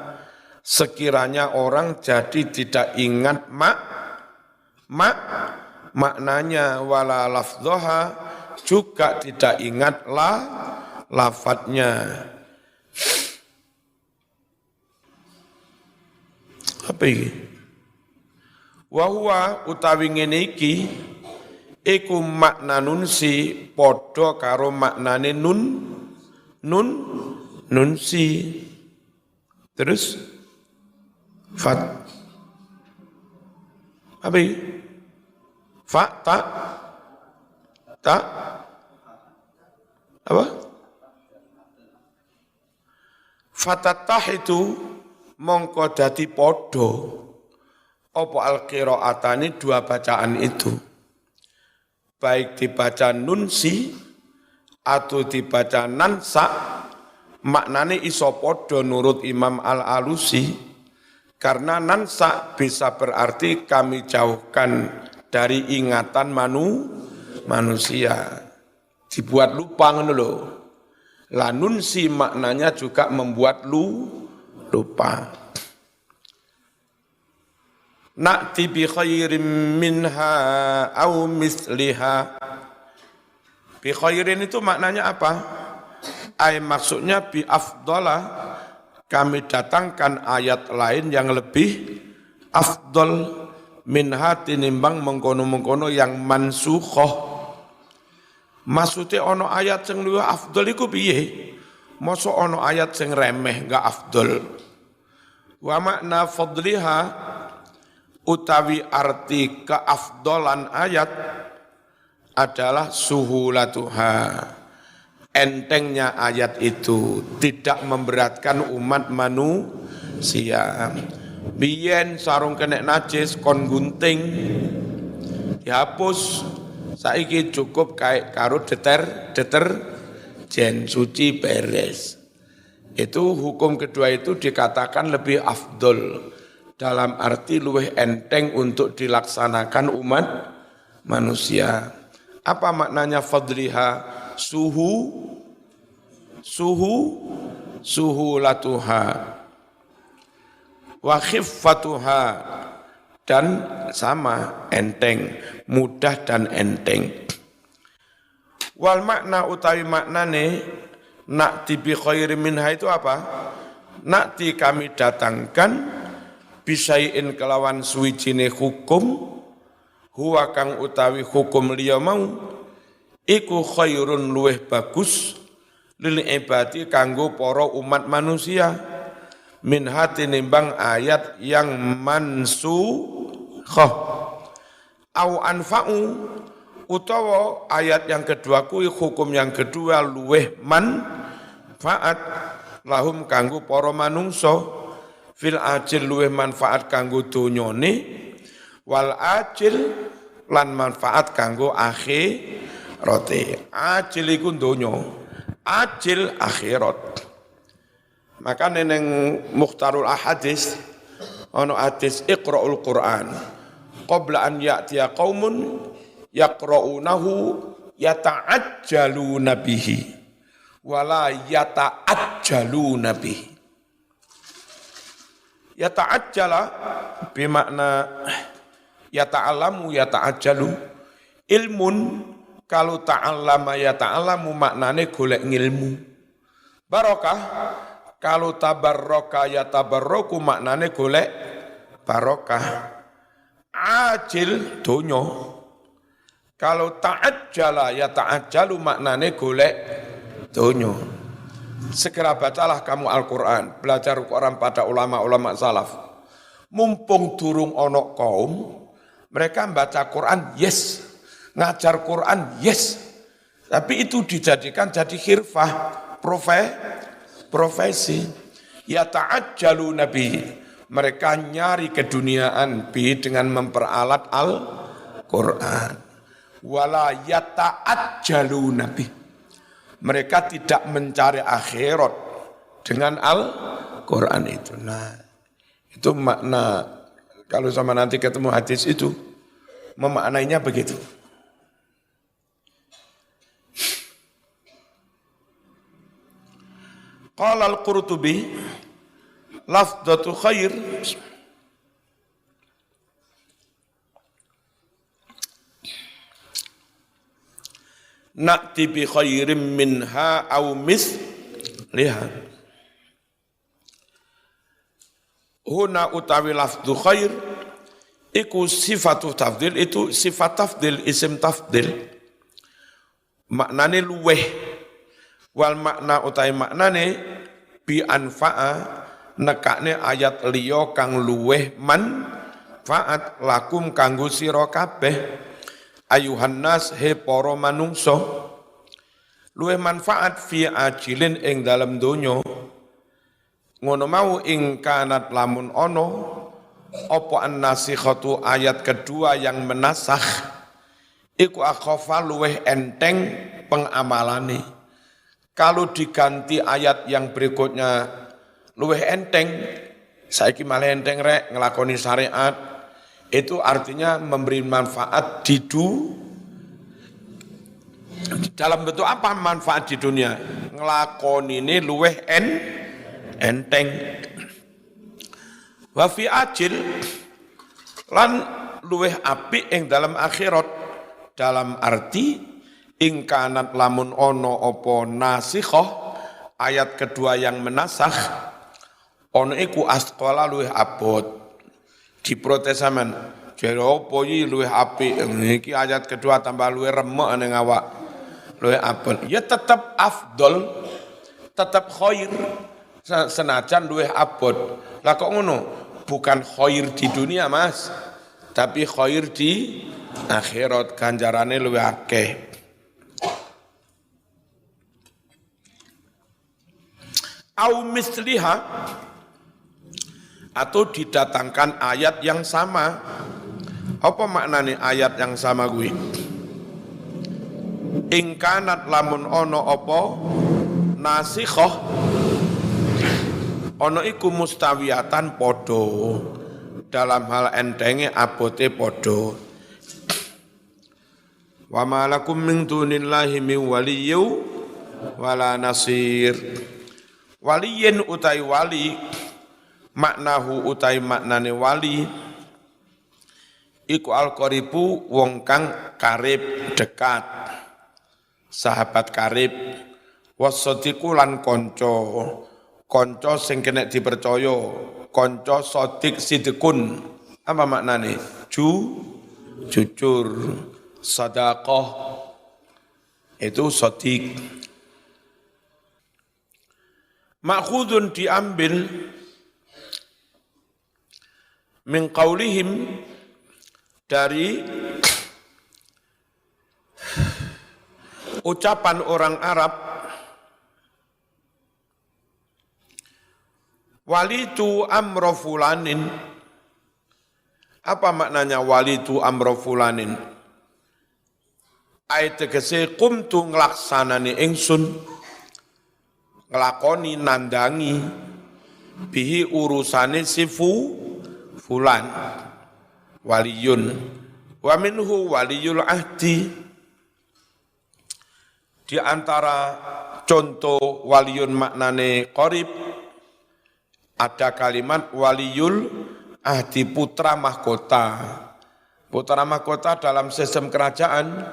sekiranya orang jadi tidak ingat maknanya wala lafdhaha juga tidak ingat lafadznya. Apa iki? Wa huwa utawi ngene iki iku makna nunsi padha karo maknane nunsi. Terus fat apa ini? Fa ta apa? Fatatah itu mongko dadi padha apa al-qiraatani dua bacaan itu. Baik dibaca nunsi atau dibaca nansa, maknane iso padha nurut Imam Al-Alusi, karena nansa bisa berarti kami jauhkan dari ingatan manusia, dibuat lupa ngono lho. La nunsi maknanya juga membuat lupa. Na'ti bi khairin minha au misliha. Bi khairin itu maknanya apa? Maksudnya bi afdala, kami datangkan ayat lain yang lebih afdal minha tinimbang mengkono-mengkono yang mansukhoh. Maksudnya ono ayat yang luwih afdal iku piye? Mosok ono ayat yang remeh enggak afdal. Wa makna fadliha utawi arti keafdalan ayat adalah suhulatuha, entengnya ayat itu, tidak memberatkan umat manusia. Biyen sarung kena najis kon gunting dihapus, saiki cukup kayak karo deterjen suci beres. Itu hukum kedua itu dikatakan lebih afdol, dalam arti luwih enteng untuk dilaksanakan umat manusia. Apa maknanya fadliha? Suhu latuha wa khiffatuha, dan sama enteng, mudah dan enteng. Wal makna utawi maknane nakti bi khairin minha itu apa? Nakti kami datangkan bisain kelawan suwijine hukum, huwa kang utawi hukum liya mau iku khairun luweh bagus lil ibadi kanggo para umat manusia min hati nimbang ayat yang mansukhah au anfa'u, utawa ayat yang kedua kuwi hukum yang kedua luweh manfaat lahum kanggo para manungsa fil ajil luweh manfaat kanggo donyane wal ajil lan manfaat kanggo akhirate. Ajil iku donya, ajil akhirat. Maka neneng Mukhtarul Ahadis ana hadis Iqra'ul Qur'an qabla an ya'tiya qaumun yaqra'unahu yata'ajjaluna bihi wala yata'ajjaluna bihi. Yata'ajjala bimakna yata'allamu yata'ajjalu, ilmun kalau ta'allama yata'allamu maknane golek ngilmu. Barokah kalau tabarroka yatabarroku maknane golek barokah. Ajil donya, kalau ta'ajjala yata'ajjalu maknane golek donya. Segera bacalah kamu Al-Quran, belajar Al-Quran pada ulama-ulama salaf. Mumpung durung ono kaum, mereka baca Quran, yes. Ngajar Quran, yes. Tapi itu dijadikan jadi khirfah, profesi. Ya ta'ajjalu nabi. Mereka nyari keduniaan bi dengan memperalat Al-Quran. Wala yata'ajjalu nabi. Mereka tidak mencari akhirat dengan Al-Quran itu. Nah, itu makna, kalau sama nanti ketemu hadis itu, memaknainya begitu. Qala al-Qurtubi, lafdatu khair, na'ti bi khairim minha au misliha. Huna utawi lafdu khair iku sifatu tafdil, itu sifat tafdil, isim tafdil, maknane luweh. Wal makna utawi maknane bi anfa'a, nekakne ayat liya kang luweh manfaat lakum kanggo sira kabeh ayuhan nas he para manungsa, luweh manfaat fi ajilin ing dalem donya. Ngono mau ing kanat lamun ono apa an-nasikhatu ayat kedua yang menasakh iku akhafa luweh enteng pengamalane. Kalau diganti ayat yang berikutnya luweh enteng, saiki malah enteng rek ngelakoni syariat, itu artinya memberi manfaat dalam bentuk apa manfaat di dunia? Ngelakoni ini luweh enteng. Wa fi ajil lan luweh apik ing dalam akhirat, dalam arti ingkanat lamun ono opo nasikhah ayat kedua yang menasakh ono iku asqala luweh abot. Diprotes sampean, jare opo iki luweh apik, iki ayat kedua tambah luweh remek ning awak, luweh abot. Ya tetap afdol, tetap khair, senajan luweh abot. Lah kok ngono? Bukan khair di dunia, Mas, tapi khair di akhirat, ganjarane luwih akeh. au misliha atau didatangkan ayat yang sama. Apa maknane ayat yang sama kuwi? Ing kanat lamun ono apa nasikhah ono iku mustawiyatan podo dalam hal entenge abote podo. Wa ma lakum min dunillahi min waliyyu wala nasir. Waliyin utai wali maknahu utai maknane wali iku al-qaribu wong kang karib dekat, sahabat karib, wasadiku lan konco sing kena dipercaya, konco sodik sidikun. Apa maknane? Jujur, sadaqah itu sodik. Makhudun diambil min qaulihim dari ucapan orang Arab, walitu amro fulanin. Apa maknanya walitu amro fulanin? Ayat tegese kumtu nglaksanani ingsun, nglakoni nandangi bihi urusane si fulan waliyun wa minhu waliyul ahdi. Di antara contoh waliyun maknane qarib ada kalimat waliyul ahdi, putra mahkota. Putra mahkota dalam sistem kerajaan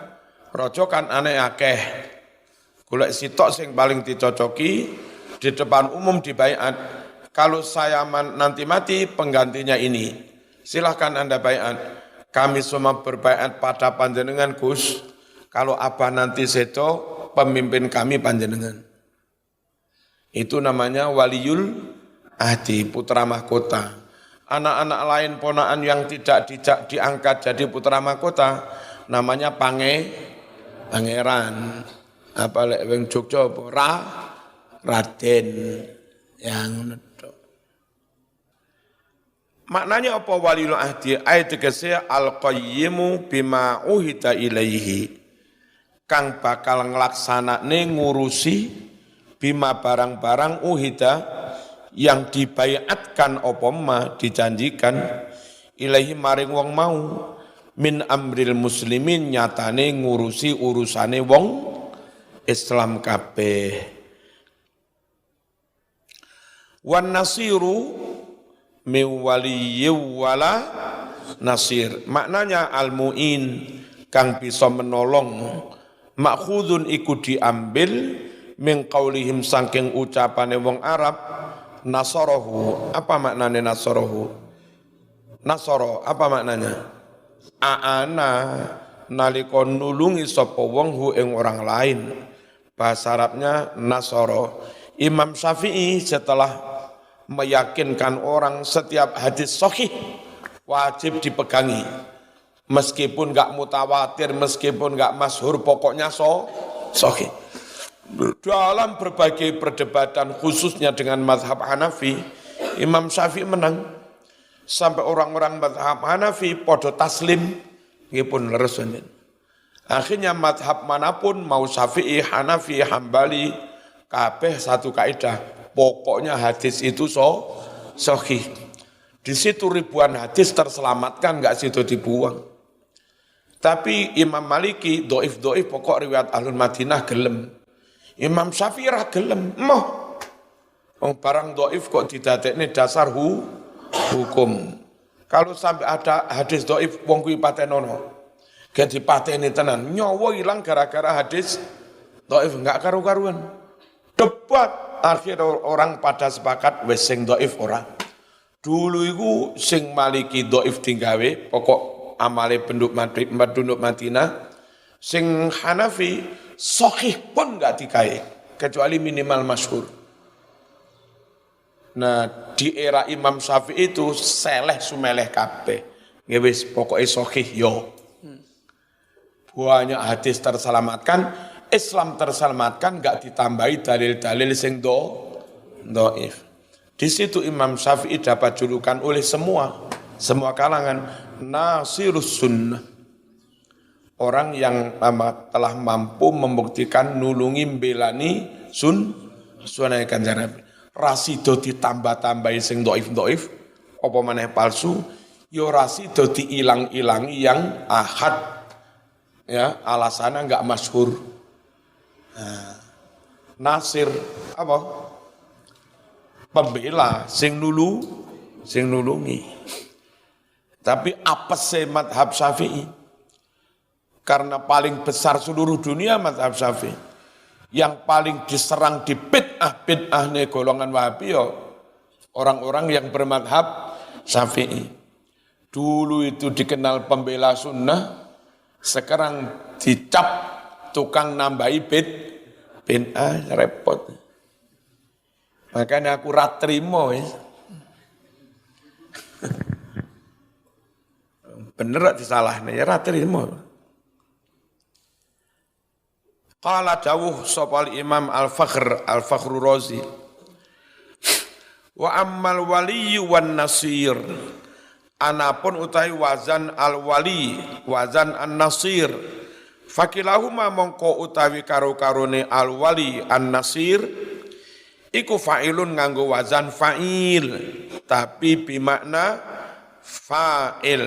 raja kan aneh akeh. Golek sitok sing paling dicocoki di depan umum dibaiat. Kalau saya nanti mati penggantinya ini. Silahkan Anda baiat. Kami semua berbaiat pada panjenengan Gus. Kalau Abah nanti sedo, pemimpin kami panjenengan. Itu namanya waliyul ahdi, putra mahkota. Anak-anak lain ponaan yang tidak diangkat jadi putra mahkota, namanya pangeran. Apa lek wong Jogja apa Raden yang nedok. Maknanya apa waliyul ahdi? Ayat tegese al-qayyimu bima uhida ilaihi. Kang bakal nglaksanane ngurusi bima barang-barang uhida yang dibaiatkan apa ma dijanjikan ilaihi maring wong mau min amril muslimin, nyatane ngurusi urusane wong Islam kabeh. Wan nasiru min waliyyi wala nasir. Maknanya al-mu'in kang bisa menolong. Makhudun iku diambil min qaulihim saking ucapane wong Arab nasarahu. Apa maknanya nasarahu? Nasara apa maknanya? Aana nalika nulungi sapa wong hu ing orang lain. Bahasa Arabnya nasara. Imam Syafi'i setelah meyakinkan orang setiap hadis sahih wajib dipegangi. Meskipun enggak mutawatir, meskipun enggak masyhur, pokoknya sahih. Dalam berbagai perdebatan khususnya dengan mazhab Hanafi, Imam Syafi'i menang. Sampai orang-orang mazhab Hanafi podo taslim, ngipun leresunin. Akhirnya mazhab manapun, mau Syafi'i, Hanafi, Hambali, kabeh satu kaidah, pokoknya hadis itu sahih. Di situ ribuan hadis terselamatkan, enggak situ dibuang. Tapi Imam Maliki doif pokok riwayat Ahlul Madinah gelem. Imam Syafi'i ra gelem. Moh. Barang doif kok didadekne dasar hukum. Kalau sampai ada hadis doif wong kuwi patenono. Gak dipateni tenan, nyawa hilang gara-gara hadis doif, enggak karu-karuan. Debat akhir orang pada sepakat wis sing doif orang. Dulu iku sing Maliki doif digawe pokok amale penduduk Madinah, sing Hanafi sahih pun enggak digawe kecuali minimal masyhur. Nah, di era Imam Syafi'i itu seleh sumeleh kabeh. Nggih wis pokoke sahih yo. Banyak hadis terselamatkan, Islam terselamatkan enggak ditambahi dalil-dalil sing dhaif. Di situ Imam Syafi'i dapat julukan oleh semua kalangan nasirus sunnah. Orang yang telah mampu membuktikan nulungi belani sunnah Kanjeng Nabi. Rasido ditambah-tambahi sing dhaif, apa maneh palsu, ya rasido diilang-ilangi yang ahad. Ya, alasannya enggak masyhur. Nah, nasir apa? Pembela sing nulungi. Tapi apese madhab Syafi'i? Karena paling besar seluruh dunia madhab Syafi'i. Yang paling diserang di bid'ah nih golongan Wahabi ya orang-orang yang bermadhab Syafi'i. Dulu itu dikenal pembela sunnah, sekarang dicap tukang nambahi bid'ah, repot. Makanya aku ratrimo ya. Bener disalahnya ya ratrimo. Qala dawuh sapa Imam Al-Fakhr Razi. Wa ammal wali wan nasir. Anapun utahi wazan al-wali, wazan an-nasir. Fakilahuma mongko utawi karo-karone al-wali an-nasir iku fa'ilun nganggo wazan fa'il tapi bimakna fa'il.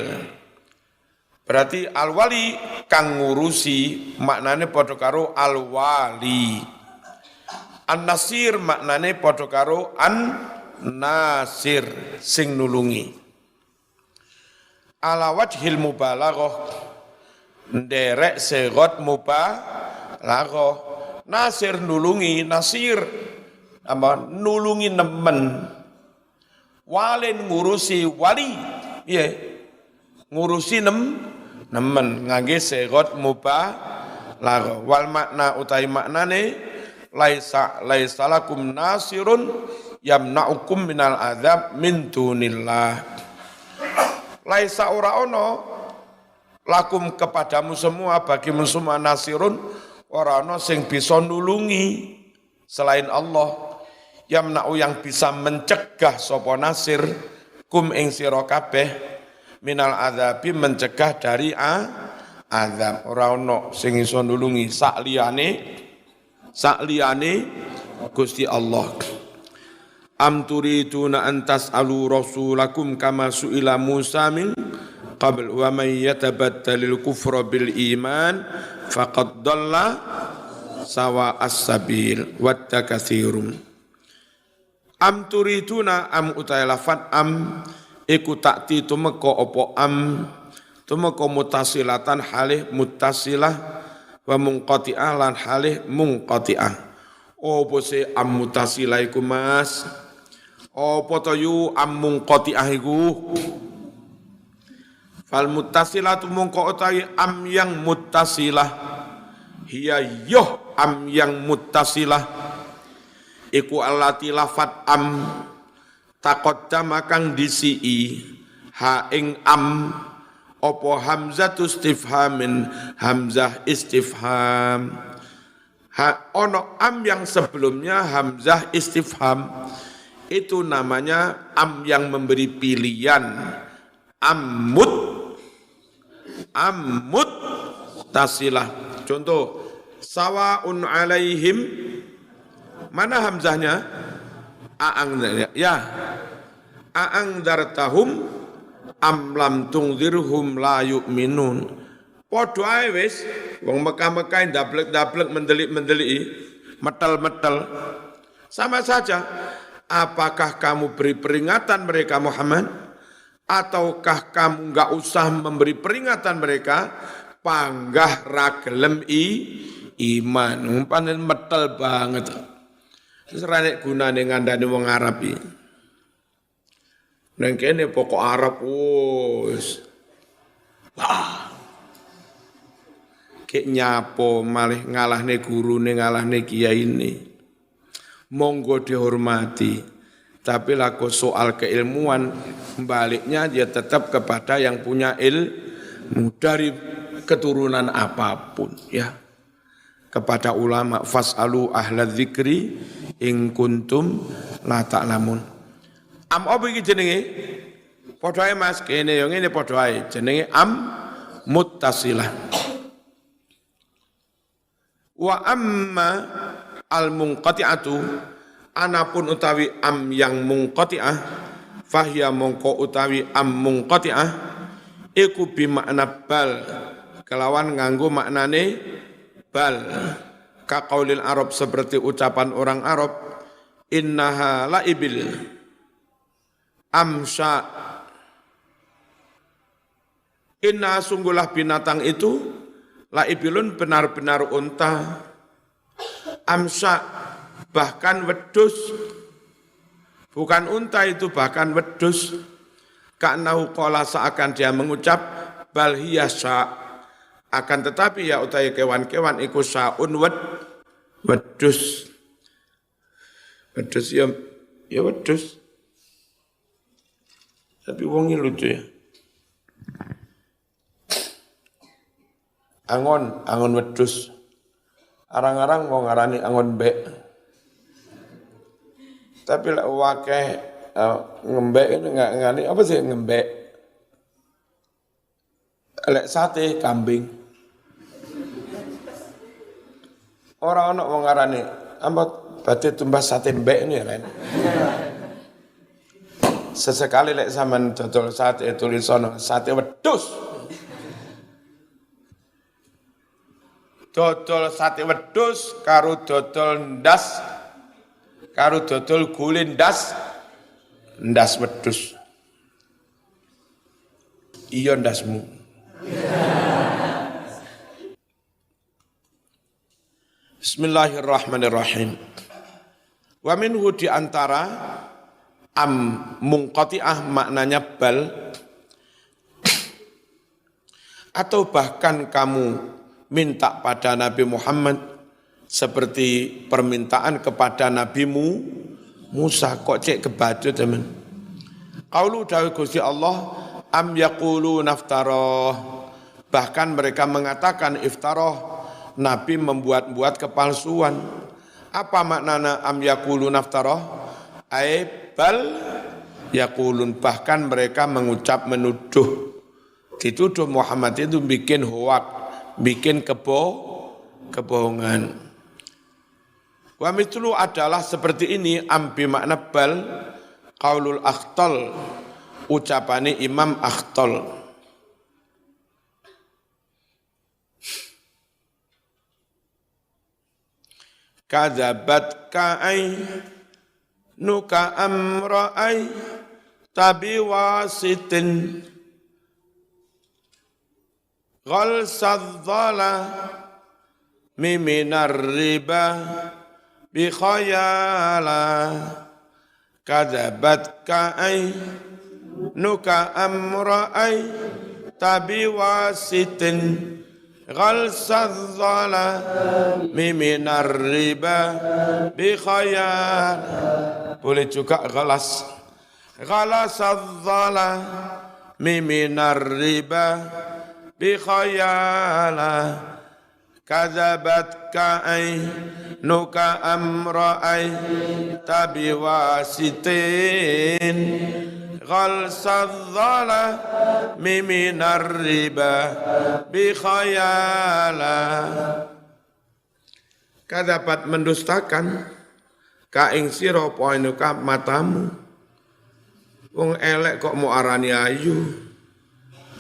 Berarti al-wali kang ngurusi maknane padha karo al-wali. An-nasir maknane padha karo an-nasir sing nulungi. Ala wajhil mubalaghah nderek segot mubalaghah. Nasir nulungi, nasir apa nulungi nemen, walin ngurusi wali, ya ngurusi nemen ngangge segot mubalaghah. Wal makna utai maknane laisa lakum nasirun yamna'ukum minal adzab min dunillah. Laisa ora ono lakum kepadamu semua, bagimu semua nasirun, ora ono sing bisa nulungi selain Allah. Yamna'u yang bisa mencegah sapa nasir kum ing sira kabeh minal adzabi mencegah dari azab. Ora ono sing iso nulungi sak liyane Gusti Allah. Am turiduna an tas'alu rasulakum kama su'ila Musa min qabl wa may yatabaddalil kufra bil iman faqad dhalla sawa as-sabil wadda katsirun. Am turiduna am utai lafat am iku takti tumeka apa am tumeka mutasilatan halih muttasilah wa munqati'ah lan halih munqati'ah. Apa se am mutasilah iku Mas? Apa to yu am munqati'ah iku? Fal muttasilatu mungko utawi am yang muttasilah hiya yoh am yang muttasilah iku allati lafat am taqaddama kang disi'i ha ing am apa hamzatu istifhamin hamzah istifham. Ha ono am yang sebelumnya hamzah istifham itu namanya am yang memberi pilihan. Ammut tasilah. Contoh sawaun alaihim, mana hamzahnya? Aang ya. Aang dartahum am lam tungzirhum la yu'minun. Padha ae wis wong Mekah-Mekah ndablek-ndablek mendelik-mendeliki, metel-metel. Sama saja. Apakah kamu beri peringatan mereka Muhammad ataukah kamu enggak usah memberi peringatan mereka? Panggah ra gelem iman. Panen metel banget. Wis ra nek gunane ngandani wong Arab iki. Nang kene pokok Arab wis. Wah. Kek nyapo malih ngalahne gurune, ngalahne kiyaine. Monggo dihormati. Tapi laku soal keilmuan, baliknya dia tetap kepada yang punya ilmu dari keturunan apapun, ya. kepada ulama fasalu ahla dzikri in kuntum la ta'lamun. Am apa iki jenenge? Padha ae Mas, kene yo ngene padha ae. Jenenge am muttasilah. Wa amma al munqati'atu anapun utawi am yang munqati'ah fahiya mongko utawi am munqati'ah iku bi makna bal kelawan nganggo maknane bal ka qaulil Arab seperti ucapan orang Arab innaha laibil amsa inna sungguhlah binatang itu laibilun benar-benar unta amsa bahkan wedus bukan unta itu bahkan wedus ka'nahu qala seakan dia mengucap bal hiya sa akan tetapi ya utai kewan-kewan iku saun wedus ya wedus tapi wongi lucu ya angon wedus arang-arang mau ngarani angon bek tapi lek wakeh ngembek ini enggak ngani apa sih ngembek lek sate kambing orang ana wong ngarani ambot badhe tumbas sate mbek ini Ren. Sesekali lek sampean dodol sate tulisono sate wedhus. Dodol sate wedhus karo dodol ndas karo dodol gule ndas wedhus. Iya ndasmu. Bismillahirrahmanirrahim. Wa minhu di antara am munqati'ah maknanya bal atau bahkan kamu minta pada Nabi Muhammad seperti permintaan kepada Nabimu Musa kok cek kebacut teman. Qaulu dawuh Gusti Allah am yaqulu naftarah bahkan mereka mengatakan iftarah Nabi membuat-buat kepalsuan. Apa maknanya am yaqulu naftarah? Ai bal yaqulun bahkan mereka mengucap menuduh. Dituduh Muhammad itu bikin hoak, bikin kebohongan. Wa mithlu adalah seperti ini am bi makna bal qaulul Akhtal ucapane Imam Akhtal. Kadzabat ka'ai nuka amra'ai tabi wasitin ghalsadzala miminar riba bi khayala kadzabat ka'ai nuka amra'ai tabi wasitin ghalsadzala miminar riba bi khayal boleh juga ghalsadzala miminar riba bi khayala kadzabat ka'ai nuka amra'ai tabi wasitin ghalsadzala miminar riba bi khayala kadzabat mendustakan ka ing sira poinuka matamu wong elek kok mau arani ayu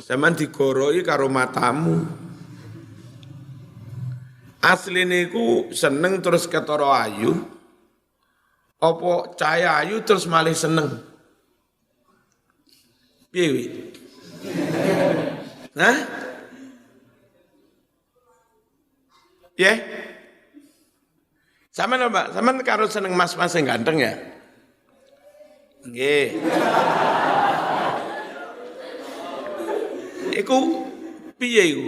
sampean digoroi karo matamu asline iku seneng terus ketara ayu apa cahaya ayu terus malih seneng piye wi? Hah? Ya? Sampeyan lho, Mbak, sampeyan karo seneng mas-mas sing ganteng ya? Nggih. Iku piye iku?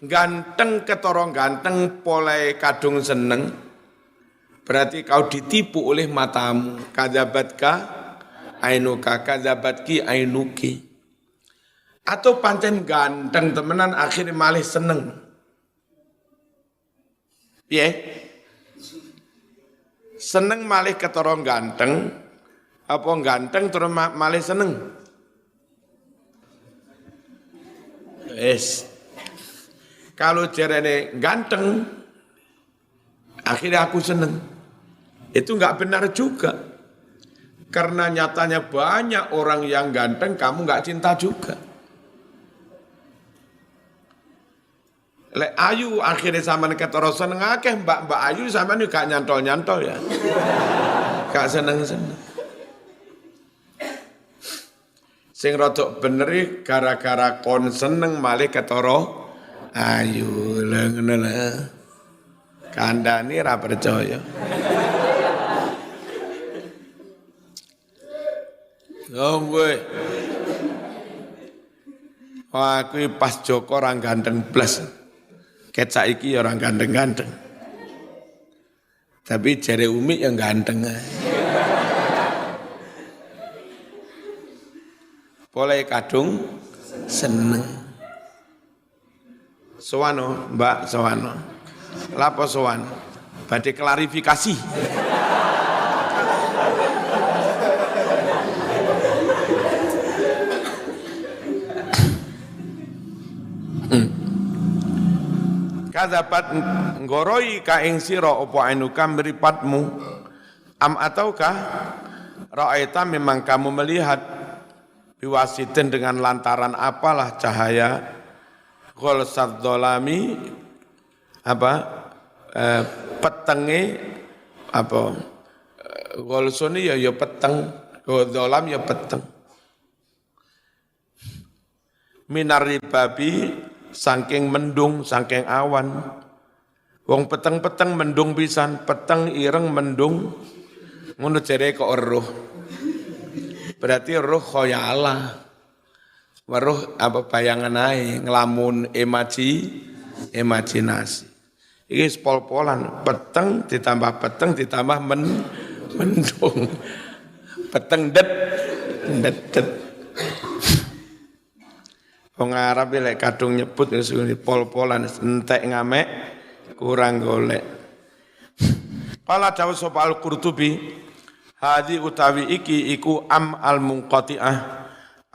Ganteng ketara ganteng pole kadung seneng. Berarti kau ditipu oleh matamu. Kadzabatka ainuka kadzabatki ainuki. Atau pancen ganteng temenan akhirnya malih seneng. Piye? Seneng malih ketara ganteng, apa ganteng terus malih seneng? Kalau jarene ganteng, akhirnya aku seneng. Itu enggak benar juga. Karena nyatanya banyak orang yang ganteng, kamu enggak cinta juga. Lek ayu akhirnya sampean ketara seneng akeh mbak ayu sampean gak nyantol-nyantol ya. Gak seneng-seneng. Sing rodok bener gara-gara kon seneng malih ketara ayu lha ngono lho. Kandhane ra percaya. Oh gue. Wah kuwi pas Joko orang ganteng blas. Ket saiki ya orang ganteng-ganteng. Tapi jare Umi yang ganteng. Boleh kadung seneng. Sowano, Mbak Sowano. Lapo sowan? Badhe klarifikasi. Kadzabat nggoroi ka ing sira apa anuka mripatmu am ataukah ra'aita memang kamu melihat biwasitin dengan lantaran apalah cahaya ghalsad dolami apa petenge apa ghalsuni ya peteng dolam ya peteng minar ribabi saking mendung, saking awan. Wong peteng-peteng mendung pisan, peteng ireng mendung. Ngono jere kok eruh. Berarti eruh khoyalah. Weruh apa bayangan ae, ngelamun imajinasi. Iki pol-polan, peteng ditambah mendung. Peteng det. Wong Arab lek kadung nyebut pol-polan entek ngamek kurang golek. Qala dawu sapa Al-Qurtubi hadi utawi iki iku am al-munqati'ah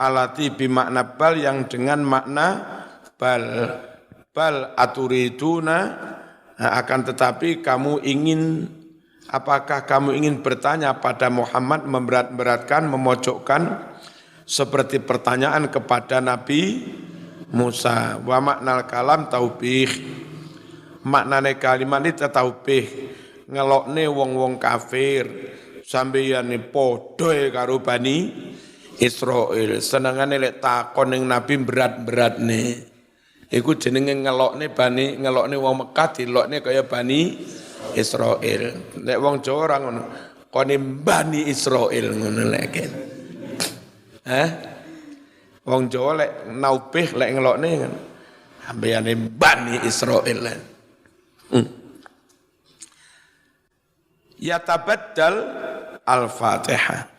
alati bimakna bal yang dengan makna bal aturiduna akan tetapi kamu ingin apakah kamu ingin bertanya pada Muhammad memberat-beratkan memojokkan seperti pertanyaan kepada Nabi Musa. Wa maknal kalam taubih. Maknane kalimat itu taubih. Ngelokne wong-wong kafir. Sambayane padha karo Bani Israil. Senengane lek takon ning Nabi berat-beratne. Iku jenenge ngelokne wong Mekah dilokne kaya Bani Israil. Lek wong Jawa ora ngono. Kone Bani Israil ngono lek. Wong Jawa lek naubih lek ngelokne kan ambeyane Bani Israil. Ya tabaddal Al-Fatihah.